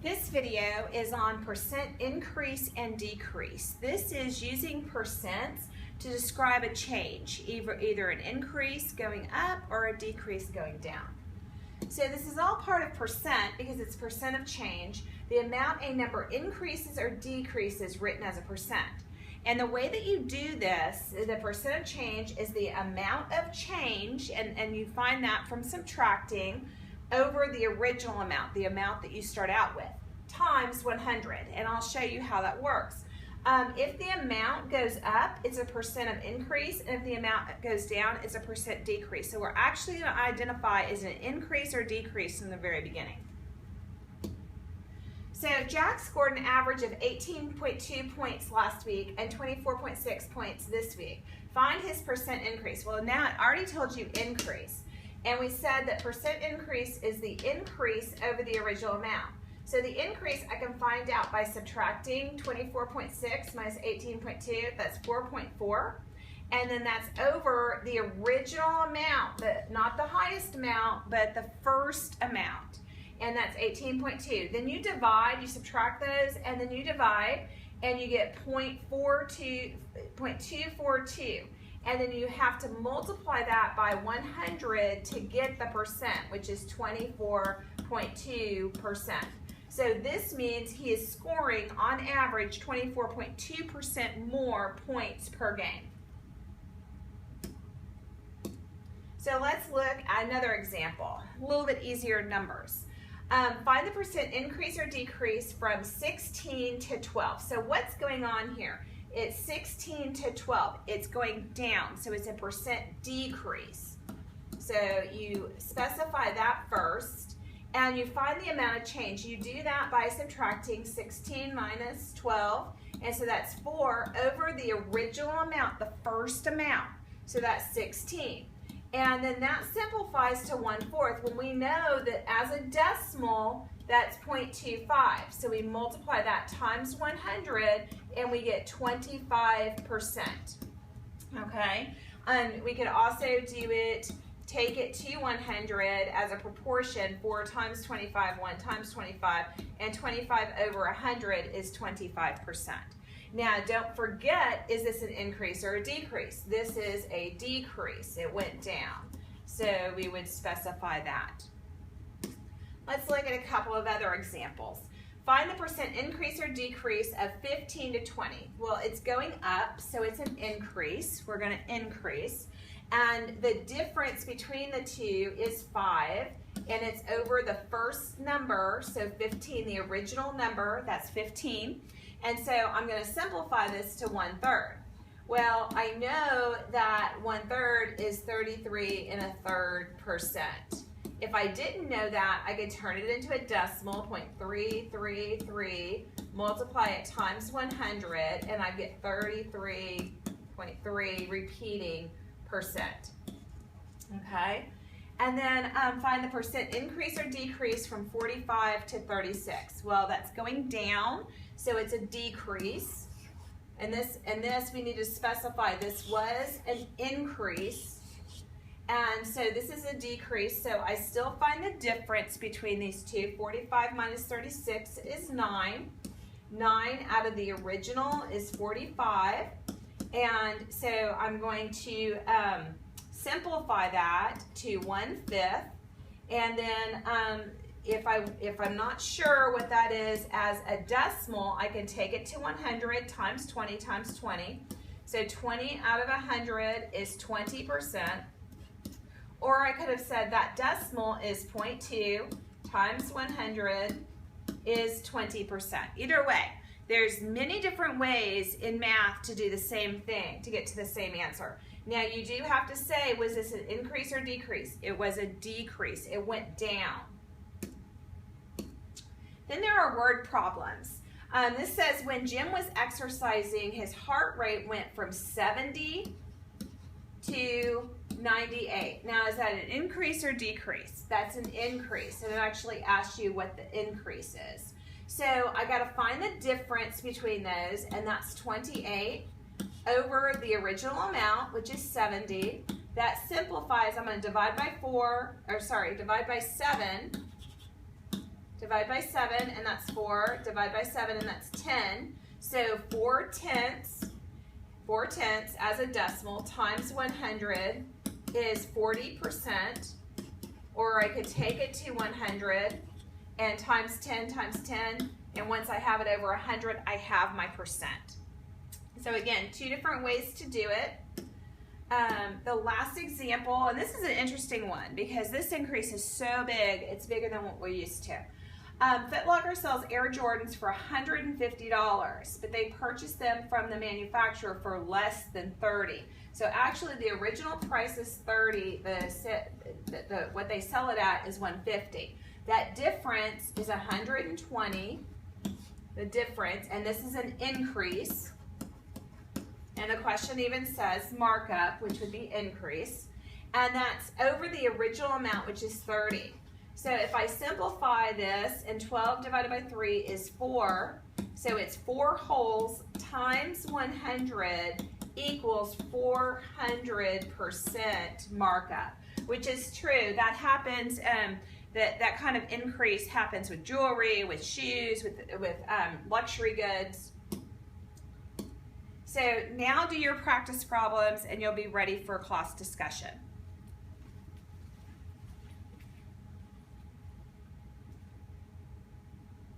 This video is on percent increase and decrease. This is using percents to describe a change, either an increase going up or a decrease going down. So this is all part of percent because it's percent of change. The amount a number increases or decreases written as a percent. And the way that you do this, the percent of change is the amount of change, and you find that from subtracting over the original amount, the amount that you start out with, times 100. And I'll show you how that works. If the amount goes up, it's a percent of increase, and if the amount goes down, it's a percent decrease. So we're actually going to identify is it an increase or decrease from the very beginning. So Jack scored an average of 18.2 points last week and 24.6 points this week. Find his percent increase. Well, now I already told you increase. And we said that percent increase is the increase over the original amount. So the increase I can find out by subtracting 24.6 minus 18.2, that's 4.4. And then that's over the original amount, not the highest amount, but the first amount. And that's 18.2. Then you divide, you subtract those, and then you divide, and you get 0.242. And then you have to multiply that by 100 to get the percent, which is 24.2%. So this means he is scoring, on average, 24.2% more points per game. So let's look at another example, a little bit easier numbers. Find the percent increase or decrease from 16 to 12. So what's going on here? It's 16 to 12. It's going down, so it's a percent decrease. So you specify that first, and you find the amount of change. You do that by subtracting 16 minus 12, and so that's 4 over the original amount, the first amount. So that's 16. And then that simplifies to 1/4 when we know that as a decimal, that's 0.25. So we multiply that times 100 and we get 25%. Okay? And we could also do it, take it to 100 as a proportion. 4 times 25, 1 times 25, and 25 over 100 is 25%. Now, don't forget, is this an increase or a decrease? This is a decrease. It went down. So we would specify that. Let's look at a couple of other examples. Find the percent increase or decrease of 15 to 20. Well, it's going up, so it's an increase. We're going to increase. And the difference between the two is 5, and it's over the first number, so 15, the original number, that's 15. And so I'm going to simplify this to 1/3. Well, I know that 1/3 is 33 1/3%. If I didn't know that, I could turn it into a decimal, 0.333, multiply it times 100, and I get 33.3 repeating percent. Okay? And then find the percent increase or decrease from 45 to 36. Well, that's going down, so it's a decrease. And this we need to specify this was an increase. And so this is a decrease, so I still find the difference between these two. 45 minus 36 is 9. 9 out of the original is 45. And so I'm going to simplify that to 1/5, and then if I'm not sure what that is as a decimal, I can take it to 100 times 20 times 20. So 20 out of 100 is 20%. Or I could have said that decimal is 0.2 times 100 is 20%. Either way, there's many different ways in math to do the same thing, to get to the same answer. Now you do have to say, was this an increase or decrease? It was a decrease. It went down. Then there are word problems. This says when Jim was exercising, his heart rate went from 70 to 98. Now is that an increase or decrease? That's an increase, and it actually asks you what the increase is. So I got to find the difference between those, and that's 28 over the original amount, which is 70. That simplifies. I'm going to divide by 7 divide by 7, and that's 4, divide by 7, and that's 10. So 4 tenths as a decimal times 100 is 40%, or I could take it to 100 and times 10 times 10, and once I have it over 100, I have my percent. So again, two different ways to do it. The last example, and this is an interesting one because this increase is so big, it's bigger than what we're used to. Foot Locker sells Air Jordans for $150, but they purchased them from the manufacturer for less than $30. So actually the original price is $30, what they sell it at is $150. That difference is $120, the difference, and this is an increase. And the question even says markup, which would be increase, and that's over the original amount, which is 30. So if I simplify this, and 12 divided by 3 is 4, so it's 4 wholes times 100 equals 400% markup, which is true. That happens, that kind of increase happens with jewelry, with shoes, with luxury goods. So now do your practice problems and you'll be ready for class discussion.